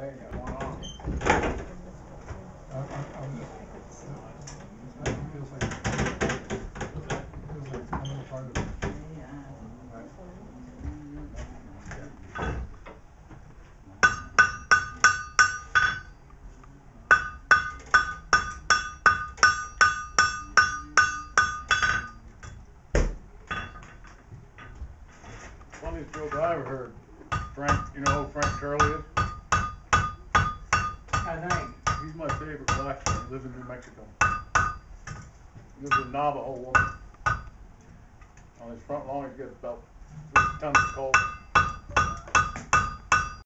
say, got one on. It feels like I'm in part of it. Funniest joke I ever heard. Frank, you know who Frank Curley is? I think. He's my favorite blacksmith. He lives in New Mexico. He lives with a Navajo woman. On his front lawn, he's got about 3 tons of coal.